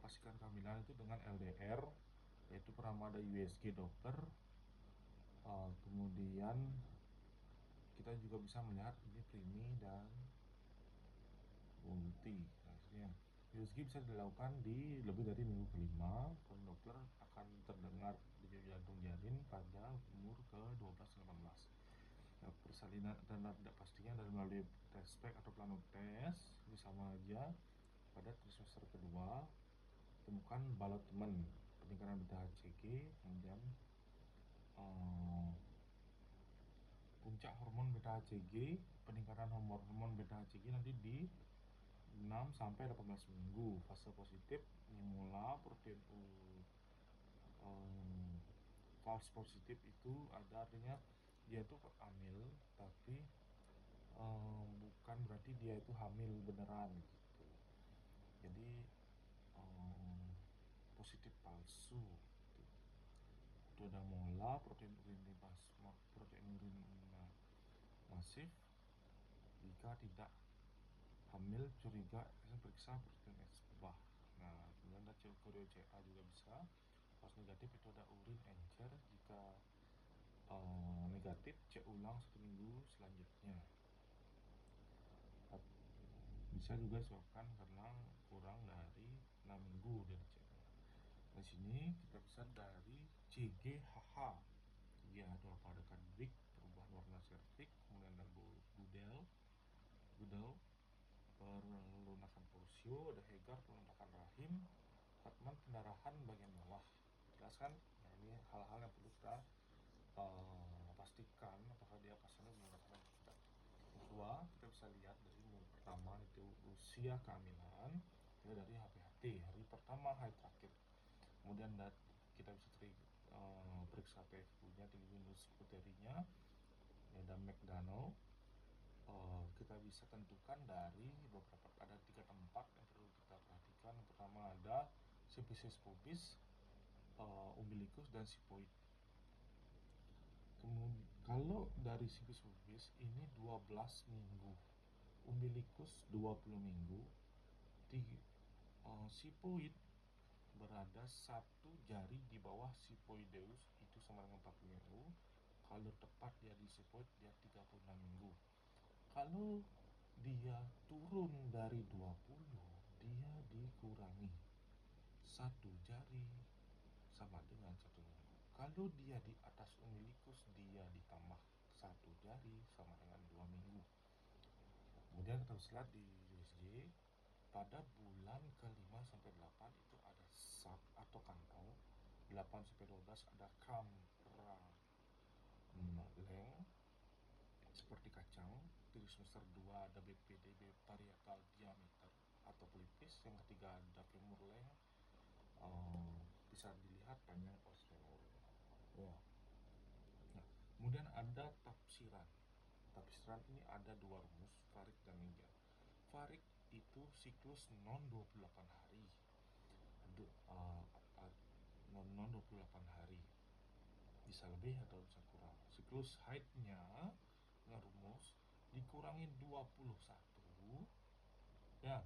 pastikan kehamilan itu dengan LDR, yaitu pertama ada USG Doppler. Kemudian kita juga bisa melihat ini primi dan multi. Hasilnya USG bisa dilakukan di lebih dari minggu kelima, dan Doppler akan terdengar denyut jantung janin pada umur ke-12-18. Nah, persalinan dan tidak pastinya dari melalui tespek atau plano tes ini sama aja. Pada trimester kedua temukan balot teman peningkatan beta HCG, kemudian puncak hormon beta HCG, peningkatan hormon beta HCG nanti di 6 sampai 18 minggu. Fase positif mula protein false positif itu ada artinya dia itu hamil, tapi bukan berarti dia itu hamil beneran gitu. Jadi positif palsu gitu. Itu ada mola protein urin masif. Jika tidak hamil curiga periksa protein X bah. Nah, kemudian ada korea CA juga bisa. Pas negatif itu ada urin encer. Jika negatif cek ulang 1 minggu selanjutnya. Bisa juga disebabkan karena kurang dari 6 minggu dari cek. Di sini kita bisa dari CGHH. Ya, ada pada kandik, perubahan warna serviks, kemudian ada budel, pelunasan porsio, ada Hegar, pelunasan rahim, Hartman pendarahan bagian bawah. Jelas kan? Nah, ini hal-hal yang perlu kita pastikan apakah dia pasangan menggunakan atau tidak. Kedua, kita bisa lihat dari minggu pertama itu usia kehamilan, ya dari HPHT hari pertama hari terakhir. Kemudian kita bisa periksa PFQ-nya, tinggi minus puterinya, ada McDonald. Kita bisa tentukan dari beberapa, ada 3 tempat yang perlu kita perhatikan. Yang pertama ada sifisis pubis, umbilikus dan sipoid. Kemudian kalau dari sifisis pubis ini 12 minggu, umbilikus 20 minggu, sipoid berada 1 jari di bawah sipoideus itu sama dengan 40 minggu. Kalau tepat dia di sipoid dia 36 minggu. Kalau dia turun dari 20 dia dikurangi 1 jari sama dengan 1 minggu. Kalau dia di atas umbilikus dia ditambah 1 jari sama dengan 2 minggu. Kemudian kita bisa lihat di USG pada bulan ke-5 sampai 8 itu ada sap atau kantong, 8 sampai 12 ada kampraleng seperti kacang, di semester 2 ada BPDB parietal diameter atau pelipis, yang ketiga ada femur leng, bisa dilihat panjang pos femur. Ya. Nah, kemudian ada tafsiran. Tafsiran ini ada 2 rumus, Varik dan Miguel. Varik itu siklus non 28 hari. Non 28 hari. Bisa lebih atau bisa kurang. Siklus haidnya dengan rumus dikurangi 21 ya,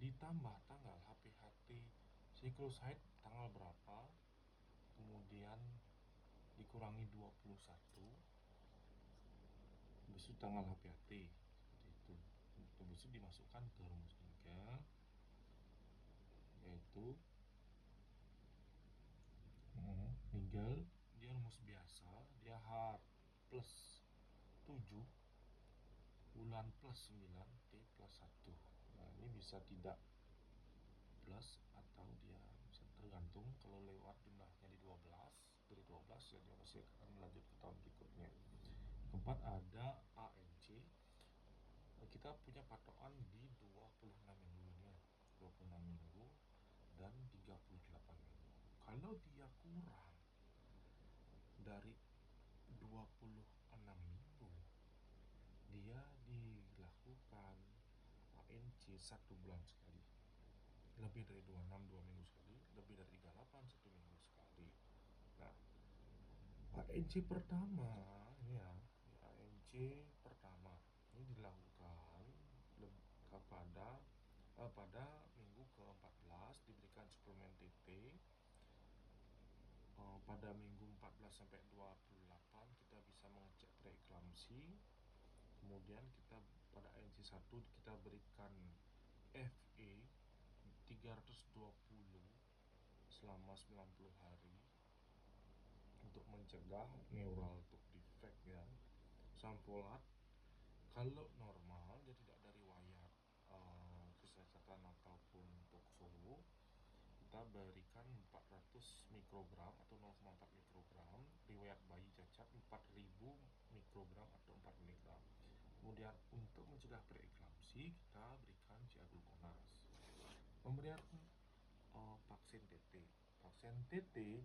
ditambah tanggal HPHT siklus haid tanggal berapa, kemudian dikurangi 21 besok tanggal HPHT seperti itu. Habis itu dimasukkan ke rumus 3 yaitu tinggal dia rumus biasa, dia H plus 7 bulan plus 9 T plus 1. Nah, ini bisa tidak plus atau dia bisa tergantung. Kalau lewat jumlahnya di 12 dari 12 ya dia masih akan melanjut ke tahun berikutnya. Keempat ada ANC. Kita punya patokan di 26 minggunya, 26 minggu dan 38 minggu. Kalau dia kurang dari 26 minggu dia dilakukan ANC 1 bulan sekali, lebih dari 26 2 minggu sekali, lebih dari 38 1 minggu sekali. Nah, ANC pertama ya, ANC pertama ini dilakukan pada minggu ke-14 pada minggu 14 sampai 28 kita bisa mengecek preeklamsi. Kemudian kita pada ANC1 kita berikan FA 320 selama 90 hari untuk mencegah neural tube defect ya. Sampolat kalau normal, dia tidak ada riwayat kesehatan ataupun tokso, kita berikan 400 mikrogram atau 0,4 mikrogram, riwayat bayi cacat 4000 mikrogram atau 4 miligram. Kemudian untuk mencegah preeklamsi kita berikan ciagluconas. Pemberian vaksin TT. Vaksin TT,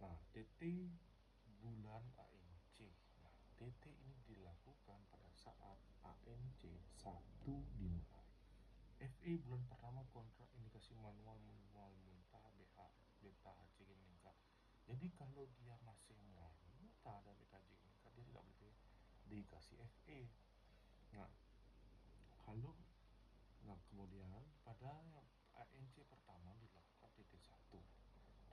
nah TT bulan ANC. Nah, TT ini dilakukan pada saat ANC 1 dimulai. FA bulan pertama kontraindikasi manual muntah beta HCG meningkat. Jadi kalau dia masih muntah dan beta HCG meningkat, dia tidak boleh dikasih FA. Nah kemudian pada ANC pertama dilakukan TT1,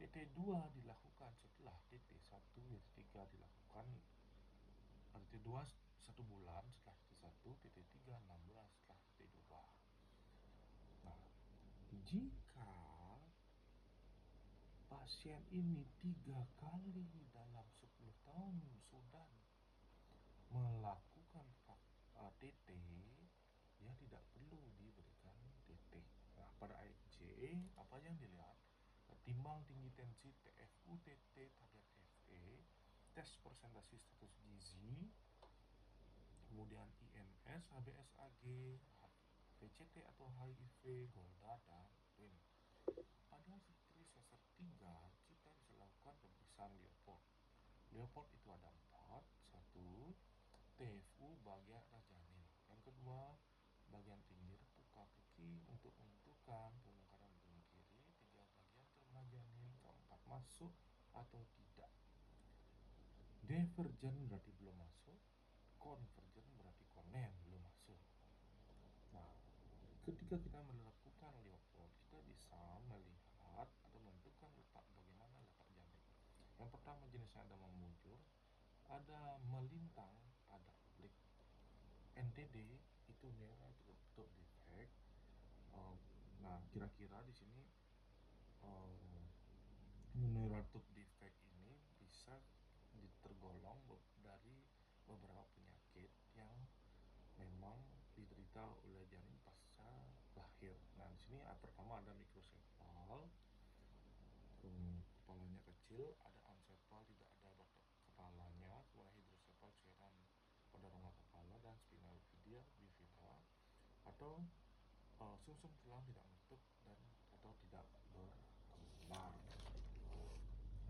TT2 dilakukan setelah TT1, TT3 dilakukan TT2 1 bulan setelah TT1, TT3 6 bulan setelah TT2. Nah, jika pasien ini 3 kali dalam 10 tahun sudah melakukan TT, dia tidak perlu diberikan TT. Nah, pada ANC apa yang dilihat? Timbang tinggi tensi, TFU, TT, target FA, tes presentasi status gizi, kemudian IMS, HBsAg, VCT atau HIV, Golda, dan WIN. Pada studi semester 3 kita bisa lakukan pemeriksaan Leopold. Leopold itu ada 4. 1. TFU bagian atas janin. Yang kedua, bagian pinggir puka-puki untuk menentukan pembongkaran benang kiri. 3. bagian terbelah janin. 4. masuk atau tidak. Divergen berarti belum masuk, konvergen berarti konen belum masuk. Nah, ketika kita melakukan Leopold, kita bisa melihat atau menentukan letak bagaimana letak janin. Yang pertama jenisnya ada membujur, ada melintang, ada oblik. NTD itu neural tube defect. Nah, kira-kira di sini neural tube defect ini bisa tergolong dari beberapa penyakit yang memang diderita oleh janin pasca lahir. Nah, di sini pertama ada mikrosefal, kepalanya kecil, ada ancefal, tidak ada batok kepalanya, kemudian hidrosefal, cairan pada rongga kepala, dan spinal bifida atau sumsum tulang tidak menutup dan atau tidak berkembang.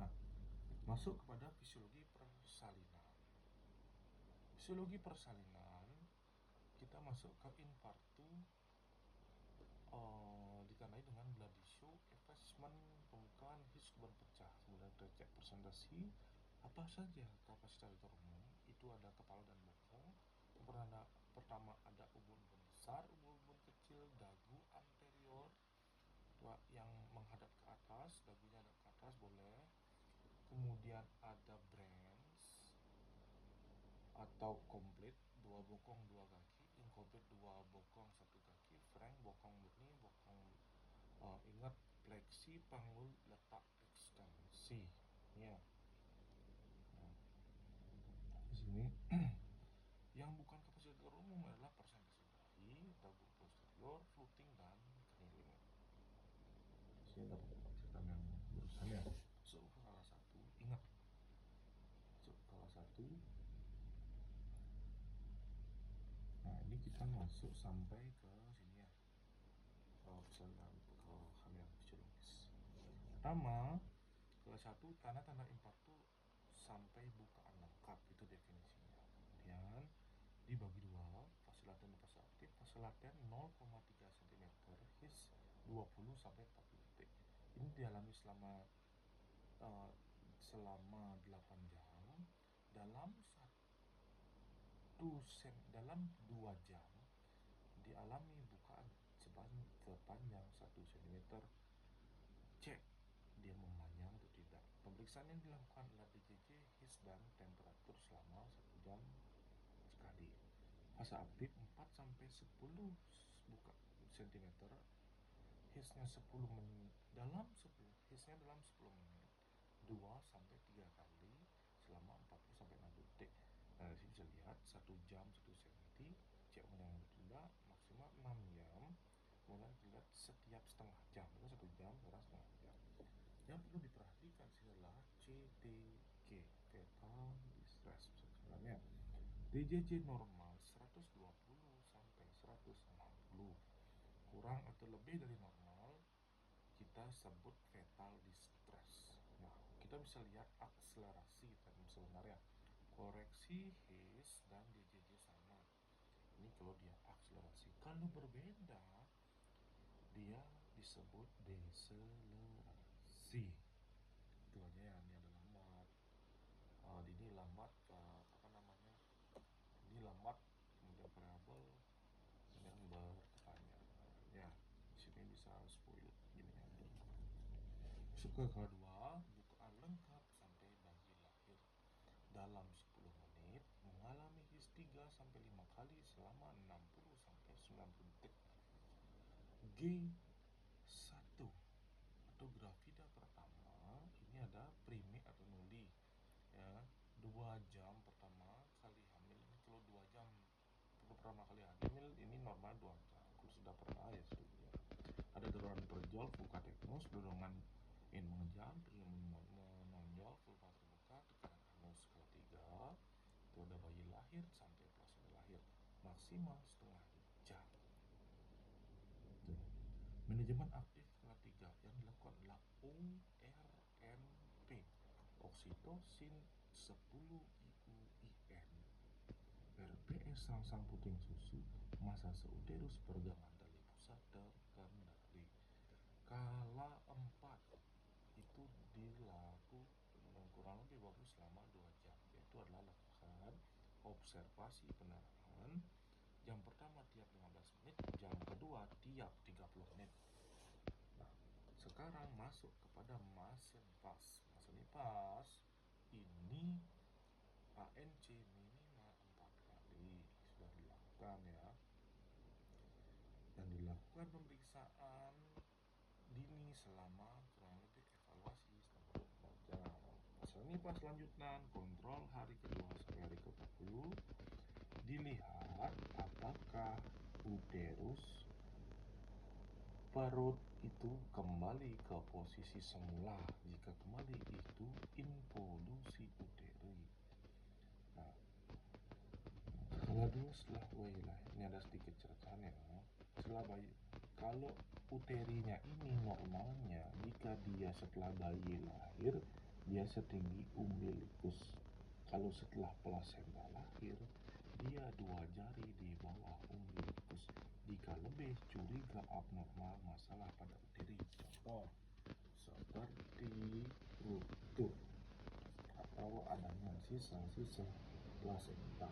Nah, masuk kepada fisiologi persalinan. Fisiologi persalinan kita masuk ke infartu ditandai dengan blood issue, effacement, pembukaan, hisban pecah, kemudian cek presentasi. Apa saja kapasitas umum? Itu ada kepala dan bokong. Pertama ada ubun-ubun besar, ubun-ubun kecil, dagu anterior yang menghadap ke atas, dagunya ada ke atas boleh. Kemudian ada branch atau komplit, 2 bokong 2 kaki, inkomplit 2 bokong 1 kaki, frank bokong murni, bokong ingat fleksi, panggul, letak, ekstensi ya. Nah, di sini yang bukan kapasitas umum adalah persentase dahi, dagu posterior, fluting, dan keniling. Saya dapat cerita yang barusan ya. So, salah satu, ingat salah satu. Nah, ini kita masuk sampai ke sini ya, persalinan ke hal yang fisiologis. Pertama, kelas 1 tanda-tanda infartu sampai bukaan lengkap, itu definisinya. Kemudian dibagi dua, fase laten dan fase aktif. Fase laten 0,3 cm, his 20 sampai 40 detik. Ini dialami selama 8 jam. Dalam 2 jam dialami bukaan sepanjang 1 cm. Cek dia memanjang atau tidak. Pemeriksaan yang dilakukan adalah DJJ, HIS, dan temperatur selama 1 jam sekali. Fase aktif 4 sampai 10 cm, HIS-nya 10 menit dalam 10 HIS-nya dalam 10 menit 2 sampai 3 kali selama 40 sampai 60 detik. Nah, di sini bisa lihat 1 jam 1 cm, cek yang tidak maksimal 6 jam. Kemudian dilihat setiap setengah jam, itu 1 jam kurang setengah jam. Yang perlu diperhatikan sini adalah CTG, fetal distress. Sebenarnya DJJ normal 120 sampai 160, kurang atau lebih dari normal kita sebut fetal distress. Nah, kita bisa lihat akselerasi dan sebenarnya koreksi HIS dan DJJ sama. Ini kalau dia akselerasi. Kalau berbeda, dia disebut deselerasi. Itu aja ya, ini ada lambat. Ini lambat ini lambat, kemudian variabel yang bertanya. Ya, di sini bisa spoil gini ya. Suka kedua, bukaan lengkap sampai bayi lahir dalam 10 menit, mengalami HIS 3 sampai 5 kali selama 60 sampai 90 detik. G1 atau gravida pertama, ini ada primi atau nuli ya. 2 jam pertama kali hamil, ini kalau 2 jam pertama kali hamil ini normal 2 jam. Kalau sudah pernah ya sudah. Ada dorongan perjol, vulva teknos, dorongan in mengejar, menonjol, vulva terbuka, tekanan anus skala 3. Itu ada bayi lahir sampai plasenta lahir maksimal setengah jam. Tuh. Manajemen aktif skala 3 yang dilakukan adalah ORNP, oksitosin 10 IUIN, RPS rangsang puting susu, massa seuterus, pergangan tali pusat terkendali. Kala 4 itu dilakukan kurang lebih bagus selama 2 jam, yaitu adalah lakukan observasi pendarahan. Jam pertama tiap 15 menit, jam kedua tiap 30 menit. Nah, sekarang masuk kepada Masenipas. Masenipas ini ANC minimal 4 kali sudah dilakukan ya. Dan dilakukan pemeriksaan dini selama kurang lebih evaluasi selama 4 jam. Masenipas lanjutan kontrol hari kedua sampai hari ke-40. Dilihat apakah uterus perut itu kembali ke posisi semula. Jika kembali, itu involusi uteri. Nah, setelah 2 setelah bayi lahir, ini ada sedikit ceritanya. Setelah bayi, kalau uterinya ini normalnya, jika dia setelah bayi lahir dia setinggi umbilikus. Kalau setelah plasenta lahir, dia 2 jari di bawah umbilikus. Jika lebih, curiga abnormal masalah pada uteri. Contoh seperti ruptur atau adanya sisa-sisa plasenta.